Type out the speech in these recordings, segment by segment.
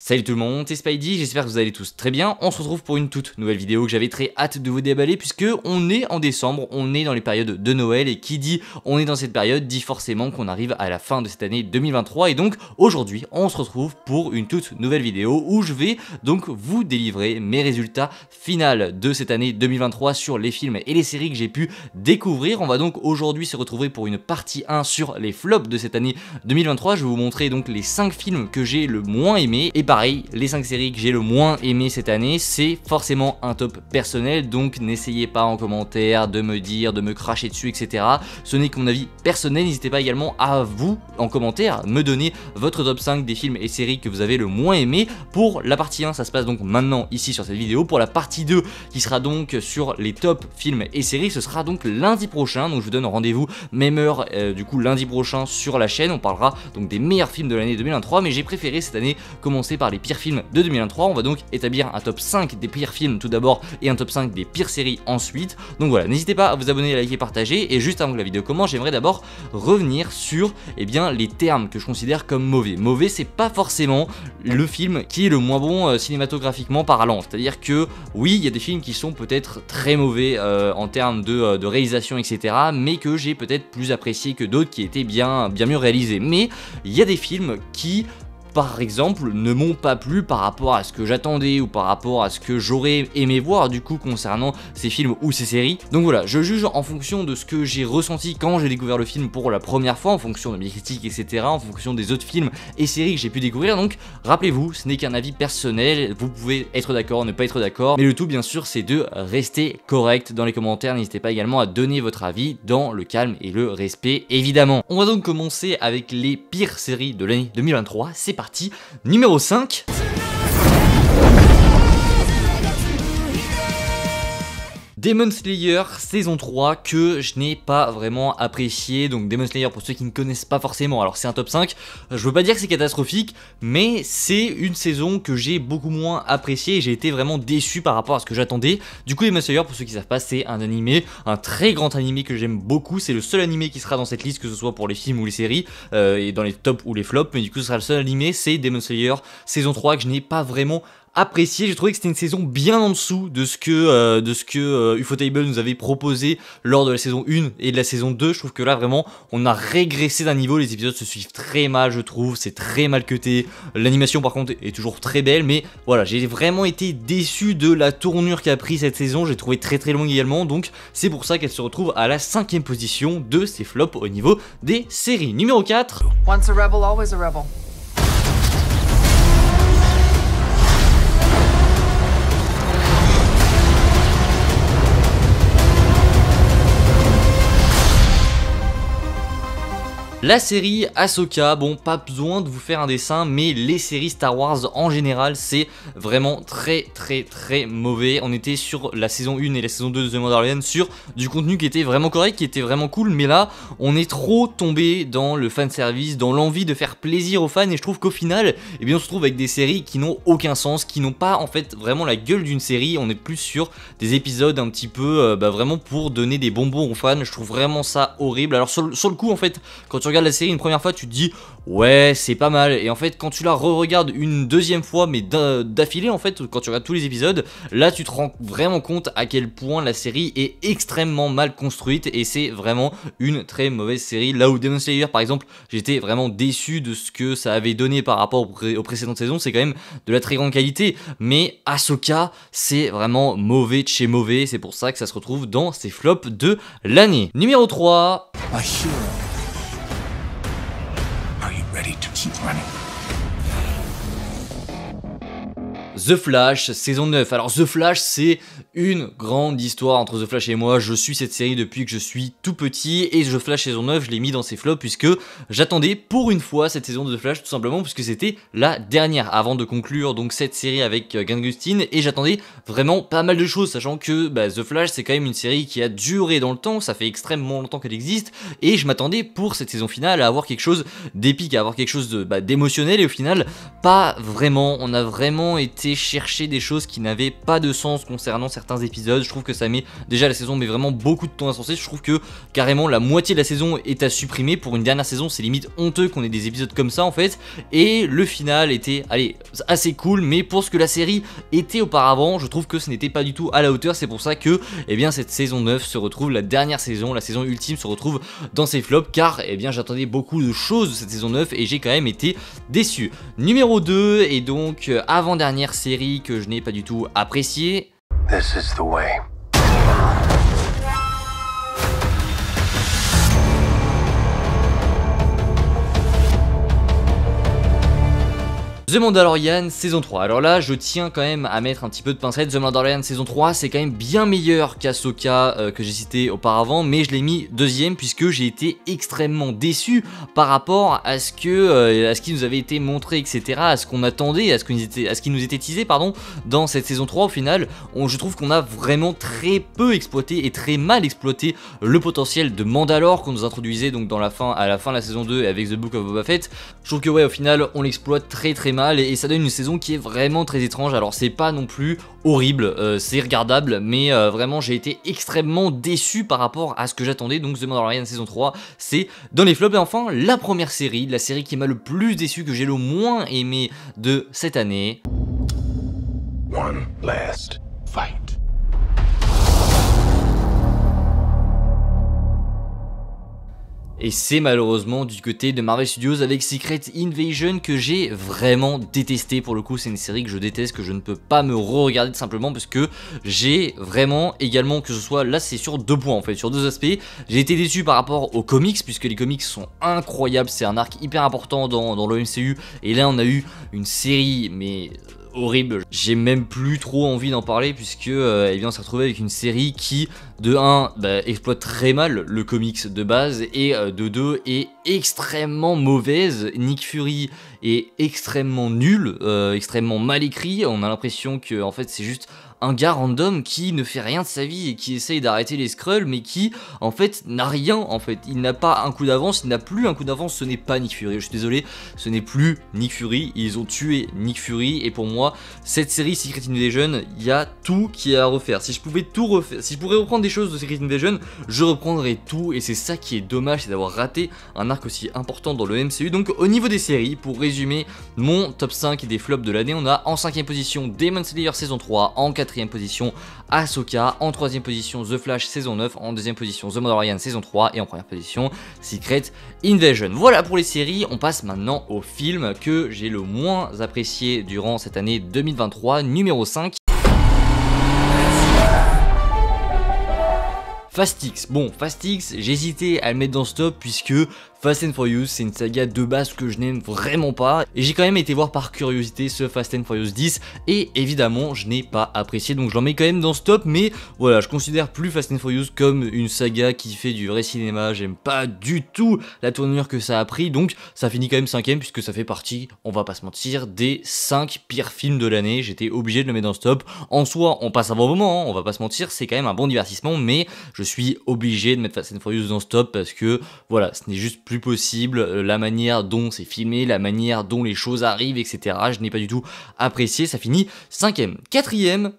Salut tout le monde, c'est Spidey, j'espère que vous allez tous très bien. On se retrouve pour une toute nouvelle vidéo que j'avais très hâte de vous déballer puisque on est en décembre, on est dans les périodes de Noël et qui dit on est dans cette période dit forcément qu'on arrive à la fin de cette année 2023 et donc aujourd'hui on se retrouve pour une toute nouvelle vidéo où je vais donc vous délivrer mes résultats finaux de cette année 2023 sur les films et les séries que j'ai pu découvrir. On va donc aujourd'hui se retrouver pour une partie 1 sur les flops de cette année 2023. Je vais vous montrer donc les 5 films que j'ai le moins aimés et pareil, les 5 séries que j'ai le moins aimé cette année, c'est forcément un top personnel, donc n'essayez pas en commentaire de me dire, de me cracher dessus, etc. Ce n'est que mon avis personnel, n'hésitez pas également à vous, en commentaire, me donner votre top 5 des films et séries que vous avez le moins aimé. Pour la partie 1, ça se passe donc maintenant ici sur cette vidéo. Pour la partie 2, qui sera donc sur les top films et séries, ce sera donc lundi prochain, donc je vous donne rendez-vous même heure du coup lundi prochain sur la chaîne. On parlera donc des meilleurs films de l'année 2023, mais j'ai préféré cette année commencer par les pires films de 2023. On va donc établir un top 5 des pires films tout d'abord et un top 5 des pires séries ensuite. Donc voilà, n'hésitez pas à vous abonner, à liker, partager. Et juste avant que la vidéo commence, j'aimerais d'abord revenir sur les termes que je considère comme mauvais. Mauvais, c'est pas forcément le film qui est le moins bon cinématographiquement parlant. C'est-à-dire que oui, il y a des films qui sont peut-être très mauvais en termes de réalisation, etc. mais que j'ai peut-être plus apprécié que d'autres qui étaient bien mieux réalisés. Mais il y a des films qui par exemple ne m'ont pas plu par rapport à ce que j'attendais ou par rapport à ce que j'aurais aimé voir du coup concernant ces films ou ces séries. Donc voilà, je juge en fonction de ce que j'ai ressenti quand j'ai découvert le film pour la première fois, en fonction de mes critiques, etc., en fonction des autres films et séries que j'ai pu découvrir. Donc rappelez-vous, ce n'est qu'un avis personnel, vous pouvez être d'accord, ne pas être d'accord, mais le tout bien sûr c'est de rester correct dans les commentaires. N'hésitez pas également à donner votre avis dans le calme et le respect évidemment. On va donc commencer avec les pires séries de l'année 2023, c'est parti. Numéro 5. Demon Slayer saison 3 que je n'ai pas vraiment apprécié. Donc Demon Slayer, pour ceux qui ne connaissent pas forcément, alors c'est un top 5, je veux pas dire que c'est catastrophique, mais c'est une saison que j'ai beaucoup moins appréciée et j'ai été vraiment déçu par rapport à ce que j'attendais. Du coup Demon Slayer, pour ceux qui savent pas, c'est un animé, un très grand animé que j'aime beaucoup. C'est le seul animé qui sera dans cette liste, que ce soit pour les films ou les séries, et dans les tops ou les flops, mais du coup ce sera le seul animé, c'est Demon Slayer saison 3 que je n'ai pas vraiment apprécié. J'ai trouvé que c'était une saison bien en dessous de ce que Ufotable nous avait proposé lors de la saison 1 et de la saison 2. Je trouve que là vraiment on a régressé d'un niveau, les épisodes se suivent très mal, je trouve, c'est très mal cuté. L'animation par contre est toujours très belle, mais voilà, j'ai vraiment été déçu de la tournure qu'a pris cette saison. J'ai trouvé très longue également, donc c'est pour ça qu'elle se retrouve à la 5ème position de ces flops au niveau des séries. Numéro 4. Once a rebel, always a rebel. La série Ahsoka, bon, pas besoin de vous faire un dessin, mais les séries Star Wars en général, c'est vraiment très mauvais. On était sur la saison 1 et la saison 2 de The Mandalorian sur du contenu qui était vraiment correct, qui était vraiment cool, mais là, on est trop tombé dans le fanservice, dans l'envie de faire plaisir aux fans, et je trouve qu'au final, eh bien, on se retrouve avec des séries qui n'ont aucun sens, qui n'ont pas en fait vraiment la gueule d'une série. On est plus sur des épisodes un petit peu, vraiment pour donner des bonbons aux fans. Je trouve vraiment ça horrible. Alors sur le coup, en fait, quand tu regardes la série une première fois, tu te dis ouais, c'est pas mal, et en fait quand tu la re-regardes une deuxième fois mais d'affilée, en fait quand tu regardes tous les épisodes, là tu te rends vraiment compte à quel point la série est extrêmement mal construite et c'est vraiment une très mauvaise série. Là où Demon Slayer par exemple, j'étais vraiment déçu de ce que ça avait donné par rapport aux précédentes saisons, c'est quand même de la très grande qualité, mais Ahsoka c'est vraiment mauvais de chez mauvais, c'est pour ça que ça se retrouve dans ces flops de l'année. Numéro 3. Ready to keep running. The Flash, saison 9. Alors The Flash, c'est une grande histoire entre The Flash et moi. Je suis cette série depuis que je suis tout petit et The Flash saison 9, je l'ai mis dans ces flops puisque j'attendais pour une fois cette saison de The Flash, tout simplement puisque c'était la dernière avant de conclure donc cette série avec Grant Gustin, et j'attendais vraiment pas mal de choses, sachant que The Flash c'est quand même une série qui a duré dans le temps, ça fait extrêmement longtemps qu'elle existe, et je m'attendais pour cette saison finale à avoir quelque chose d'épique, à avoir quelque chose d'émotionnel, et au final pas vraiment. On a vraiment été été chercher des choses qui n'avaient pas de sens concernant certains épisodes. Je trouve que ça met, déjà la saison met vraiment beaucoup de temps à penser. Je trouve que carrément la moitié de la saison est à supprimer. Pour une dernière saison, c'est limite honteux qu'on ait des épisodes comme ça en fait. Et le final était, allez, assez cool, mais pour ce que la série était auparavant, je trouve que ce n'était pas du tout à la hauteur. C'est pour ça que, eh bien, cette saison 9 se retrouve, la dernière saison, la saison ultime se retrouve dans ses flops, car, eh bien, j'attendais beaucoup de choses de cette saison 9 et j'ai quand même été déçu. Numéro 2, et donc avant-dernière série que je n'ai pas du tout appréciée. This is the way. The Mandalorian saison 3. Alors là, je tiens quand même à mettre un petit peu de pincette. The Mandalorian saison 3, c'est quand même bien meilleur qu'Ahsoka que j'ai cité auparavant, mais je l'ai mis deuxième puisque j'ai été extrêmement déçu par rapport à ce qui nous avait été montré, etc., à ce qu'on attendait, à ce qui nous était teasé, pardon, dans cette saison 3. Au final, je trouve qu'on a vraiment très peu exploité et très mal exploité le potentiel de Mandalore qu'on nous introduisait donc à la fin de la saison 2 avec The Book of Boba Fett. Je trouve que ouais, au final, on l'exploite très mal et ça donne une saison qui est vraiment très étrange. Alors c'est pas non plus horrible, c'est regardable, mais vraiment j'ai été extrêmement déçu par rapport à ce que j'attendais. Donc The Mandalorian saison 3, c'est dans les flops. Et enfin la première série, la série qui m'a le plus déçu, que j'ai le moins aimé de cette année. One last fight. Et c'est malheureusement du côté de Marvel Studios avec Secret Invasion que j'ai vraiment détesté. Pour le coup, c'est une série que je déteste, que je ne peux pas me re-regarder tout simplement parce que j'ai vraiment également, que ce soit là, c'est sur deux points en fait, sur deux aspects. J'ai été déçu par rapport aux comics puisque les comics sont incroyables, c'est un arc hyper important dans le MCU et là on a eu une série mais horrible. J'ai même plus trop envie d'en parler puisque eh bien on s'est retrouvé avec une série qui de 1 exploite très mal le comics de base et de 2 est extrêmement mauvaise. Nick Fury est extrêmement nul, extrêmement mal écrit. On a l'impression que en fait c'est juste un gars random qui ne fait rien de sa vie et qui essaye d'arrêter les Skrulls mais qui en fait n'a rien en fait. Il n'a pas un coup d'avance, il n'a plus un coup d'avance, ce n'est pas Nick Fury. Je suis désolé, ce n'est plus Nick Fury, ils ont tué Nick Fury et pour moi cette série Secret Invasion, il y a tout qui est à refaire. Si je pouvais tout refaire, si je pourrais reprendre des choses de Secret Invasion, je reprendrais tout et c'est ça qui est dommage, c'est d'avoir raté un arc aussi important dans le MCU. Donc au niveau des séries, pour résumer mon top 5 des flops de l'année, on a en 5ème position Demon Slayer saison 3, en 4ème position Ahsoka, en 3ème position The Flash saison 9, en 2ème position The Mandalorian saison 3 et en 1ère position Secret Invasion. Voilà pour les séries, on passe maintenant aux films que j'ai le moins apprécié durant cette année 2023, numéro 5. Fast X. Bon, Fast X, j'hésitais à le mettre dans ce top puisque Fast and Furious, c'est une saga de base que je n'aime vraiment pas. Et j'ai quand même été voir par curiosité ce Fast and Furious 10 et évidemment, je n'ai pas apprécié. Donc je l'en mets quand même dans ce top, mais voilà, je considère plus Fast and Furious comme une saga qui fait du vrai cinéma. J'aime pas du tout la tournure que ça a pris. Donc ça finit quand même 5ème puisque ça fait partie, on va pas se mentir, des 5 pires films de l'année. J'étais obligé de le mettre dans ce top. En soi, on passe un bon moment, hein, on va pas se mentir, c'est quand même un bon divertissement, mais je suis obligé de mettre Fast and Furious dans ce top parce que voilà, ce n'est juste plus possible, la manière dont c'est filmé, la manière dont les choses arrivent, etc. Je n'ai pas du tout apprécié, ça finit 5ème. 4ème.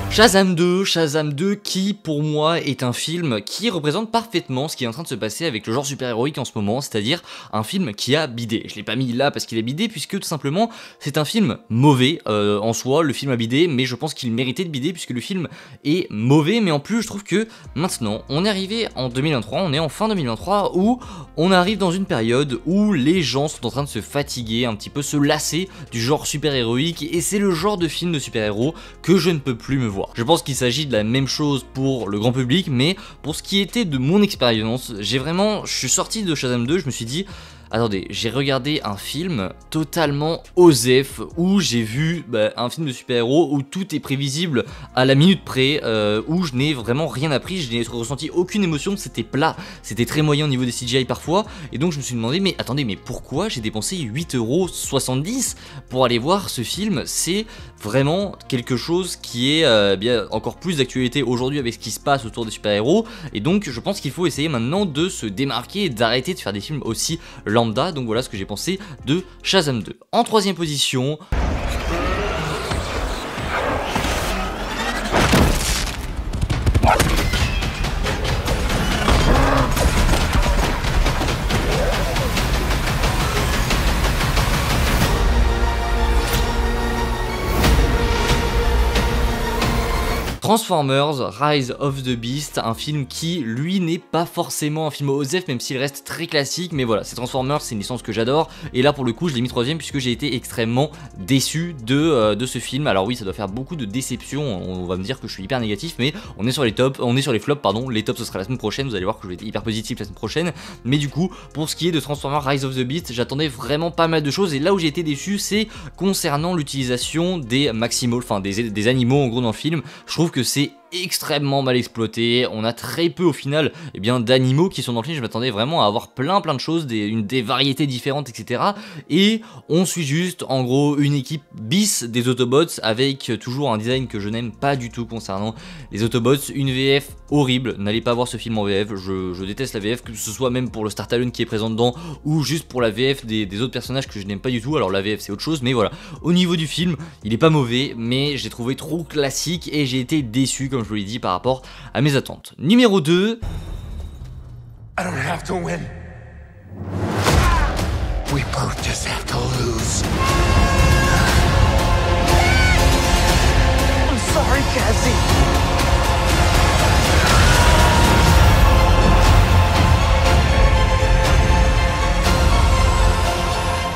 Shazam 2 qui pour moi est un film qui représente parfaitement ce qui est en train de se passer avec le genre super-héroïque en ce moment, c'est-à-dire un film qui a bidé. Je l'ai pas mis là parce qu'il a bidé puisque tout simplement c'est un film mauvais en soi, le film a bidé, mais je pense qu'il méritait de bider puisque le film est mauvais, mais en plus je trouve que maintenant on est arrivé en 2023, on est en fin 2023 où on arrive dans une période où les gens sont en train de se fatiguer, un petit peu se lasser du genre super-héroïque et c'est le genre de film de super-héros que je ne peux plus me voir. Je pense qu'il s'agit de la même chose pour le grand public, mais pour ce qui était de mon expérience, je suis sorti de Shazam 2, je me suis dit, attendez, j'ai regardé un film totalement osef où j'ai vu un film de super-héros où tout est prévisible à la minute près, où je n'ai vraiment rien appris, je n'ai ressenti aucune émotion, c'était plat, c'était très moyen au niveau des CGI parfois, et donc je me suis demandé, mais attendez, mais pourquoi j'ai dépensé 8,70€ pour aller voir ce film? C'est vraiment quelque chose qui est bien encore plus d'actualité aujourd'hui avec ce qui se passe autour des super-héros, et donc je pense qu'il faut essayer maintenant de se démarquer et d'arrêter de faire des films aussi lambda. Donc voilà ce que j'ai pensé de Shazam 2. En troisième position, Transformers Rise of the Beast, un film qui lui n'est pas forcément un film OSEF, même s'il reste très classique, mais voilà, c'est Transformers, c'est une licence que j'adore, et là pour le coup je l'ai mis troisième puisque j'ai été extrêmement déçu de ce film. Alors oui, ça doit faire beaucoup de déception, on va me dire que je suis hyper négatif, mais on est sur les tops, on est sur les flops, pardon, les tops ce sera la semaine prochaine, vous allez voir que je vais être hyper positif la semaine prochaine, mais du coup, pour ce qui est de Transformers Rise of the Beast, j'attendais vraiment pas mal de choses, et là où j'ai été déçu, c'est concernant l'utilisation des maximals, enfin des animaux en gros dans le film. Je trouve que c'est extrêmement mal exploité, on a très peu au final d'animaux qui sont dans le film. Je m'attendais vraiment à avoir plein de choses, des variétés différentes, etc. Et on suit juste en gros une équipe bis des Autobots avec toujours un design que je n'aime pas du tout concernant les Autobots, une VF horrible, n'allez pas voir ce film en VF, je déteste la VF, que ce soit même pour le Star Talon qui est présent dedans ou juste pour la VF des autres personnages que je n'aime pas du tout. Alors la VF c'est autre chose, mais voilà, au niveau du film il est pas mauvais, mais j'ai trouvé trop classique et j'ai été déçu comme je vous l'ai dit par rapport à mes attentes. Numéro 2. I don't have to win. We both just have to lose. I'm sorry, Cassie.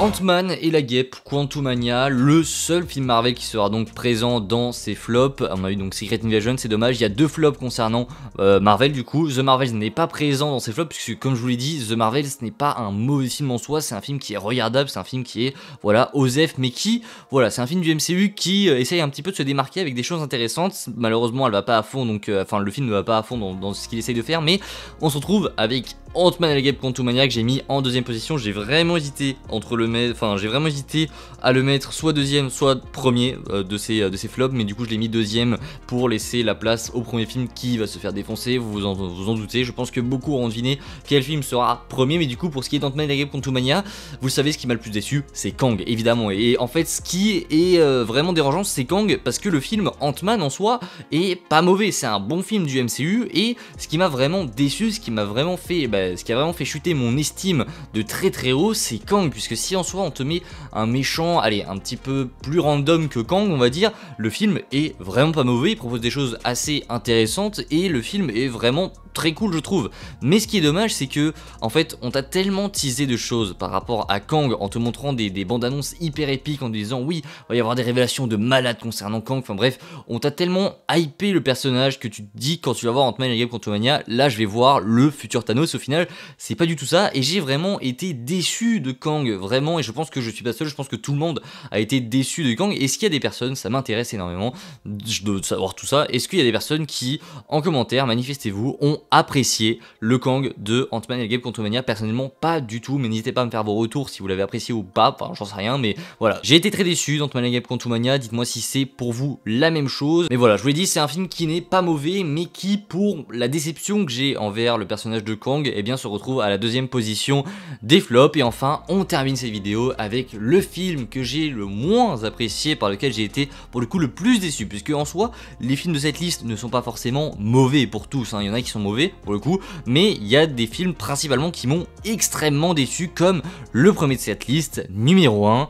Ant-Man et la Guêpe, Quantumania, le seul film Marvel qui sera donc présent dans ces flops. On a eu donc Secret Invasion, c'est dommage, il y a deux flops concernant Marvel du coup. The Marvels n'est pas présent dans ces flops puisque comme je vous l'ai dit, The Marvels n'est pas un mauvais film en soi, c'est un film qui est regardable, c'est un film qui est, voilà, OSEF, mais qui, voilà, c'est un film du MCU qui essaye un petit peu de se démarquer avec des choses intéressantes. Malheureusement elle va pas à fond, donc enfin le film ne va pas à fond dans ce qu'il essaye de faire, mais on se retrouve avec Ant-Man et la Guêpe Quantumania que j'ai mis en deuxième position. J'ai vraiment hésité entre j'ai vraiment hésité à le mettre soit deuxième soit premier de ces flops, mais du coup je l'ai mis deuxième pour laisser la place au premier film qui va se faire défoncer. Vous en doutez, je pense que beaucoup auront deviné quel film sera premier, mais du coup pour ce qui est d'Ant-Man et la Guêpe Quantumania, vous savez ce qui m'a le plus déçu, c'est Kang évidemment. Et en fait ce qui est vraiment dérangeant c'est Kang, parce que le film Ant-Man en soi est pas mauvais, c'est un bon film du MCU, et ce qui m'a vraiment déçu, ce qui a vraiment fait chuter mon estime de très haut, c'est Kang, puisque si en soi on te met un méchant, allez, un petit peu plus random que Kang on va dire, le film est vraiment pas mauvais, il propose des choses assez intéressantes et le film est vraiment très cool je trouve. Mais ce qui est dommage c'est que en fait on t'a tellement teasé de choses par rapport à Kang en te montrant des bandes annonces hyper épiques en te disant oui, il va y avoir des révélations de malades concernant Kang, enfin bref, on t'a tellement hypé le personnage que tu te dis quand tu vas voir Ant-Man et la Guêpe Quantumania, là je vais voir le futur Thanos. Au final c'est pas du tout ça et j'ai vraiment été déçu de Kang, vraiment, et je pense que je suis pas seul, je pense que tout le monde a été déçu de Kang. Est-ce qu'il y a des personnes, ça m'intéresse énormément de savoir tout ça, est-ce qu'il y a des personnes qui en commentaire, manifestez-vous, ont apprécié le Kang de Ant-Man et la Guêpe Quantumania? Personnellement pas du tout, mais n'hésitez pas à me faire vos retours si vous l'avez apprécié ou pas, enfin j'en sais rien, mais voilà, j'ai été très déçu d'Ant-Man et la Guêpe Quantumania, dites-moi si c'est pour vous la même chose. Mais voilà, je vous l'ai dit, c'est un film qui n'est pas mauvais, mais qui, pour la déception que j'ai envers le personnage de Kang, eh bien se retrouve à la deuxième position des flops. Et enfin on termine cette vidéo avec le film que j'ai le moins apprécié, par lequel j'ai été pour le coup le plus déçu, puisque en soi les films de cette liste ne sont pas forcément mauvais pour tous, hein. Il y en a qui sont mauvais pour le coup, mais il y a des films principalement qui m'ont extrêmement déçu, comme le premier de cette liste, numéro 1.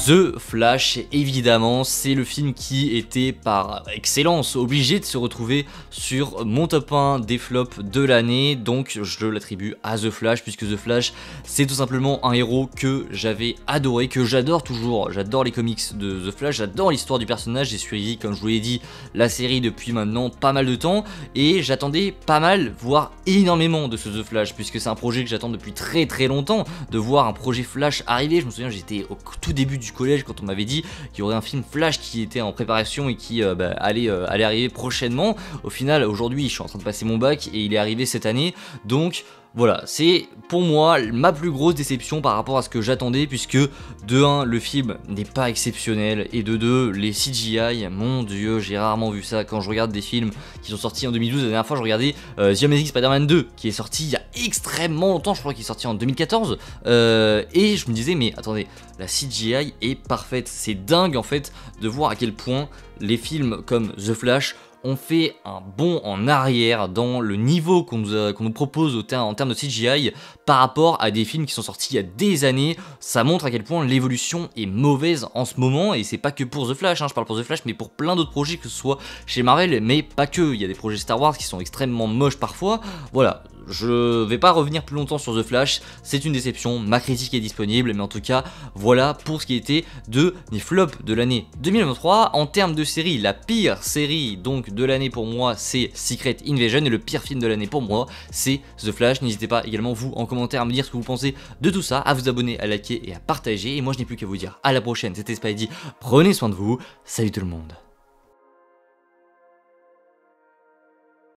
The Flash, évidemment, c'est le film qui était par excellence obligé de se retrouver sur mon top 1 des flops de l'année, donc je l'attribue à The Flash, puisque The Flash c'est tout simplement un héros que j'avais adoré, que j'adore toujours. J'adore les comics de The Flash, j'adore l'histoire du personnage, j'ai suivi, comme je vous l'ai dit, la série depuis maintenant pas mal de temps, et j'attendais pas mal, voire énormément de ce The Flash, puisque c'est un projet que j'attends depuis très longtemps, de voir un projet Flash arriver. Je me souviens, j'étais au tout début du collège quand on m'avait dit qu'il y aurait un film Flash qui était en préparation et qui allait arriver prochainement. Au final aujourd'hui je suis en train de passer mon bac et il est arrivé cette année, donc Voilà, c'est pour moi ma plus grosse déception par rapport à ce que j'attendais, puisque de 1, le film n'est pas exceptionnel, et de 2, les CGI, mon dieu, j'ai rarement vu ça. Quand je regarde des films qui sont sortis en 2012, la dernière fois je regardais The Amazing Spider-Man 2, qui est sorti il y a extrêmement longtemps, je crois qu'il est sorti en 2014, et je me disais, mais attendez, la CGI est parfaite, c'est dingue en fait de voir à quel point les films comme The Flash on fait un bond en arrière dans le niveau qu'on nous propose en termes de CGI par rapport à des films qui sont sortis il y a des années. Ça montre à quel point l'évolution est mauvaise en ce moment, et c'est pas que pour The Flash, je parle pour The Flash, mais pour plein d'autres projets, que ce soit chez Marvel, mais pas que. Il y a des projets Star Wars qui sont extrêmement moches parfois. Voilà, je vais pas revenir plus longtemps sur The Flash, c'est une déception, ma critique est disponible, mais en tout cas, voilà pour ce qui était de mes flops de l'année 2023. En termes de série, la pire série donc de l'année pour moi, c'est Secret Invasion, et le pire film de l'année pour moi, c'est The Flash. N'hésitez pas également vous en commentaire à me dire ce que vous pensez de tout ça, à vous abonner, à liker et à partager, et moi je n'ai plus qu'à vous dire à la prochaine, c'était Spidey, prenez soin de vous, salut tout le monde.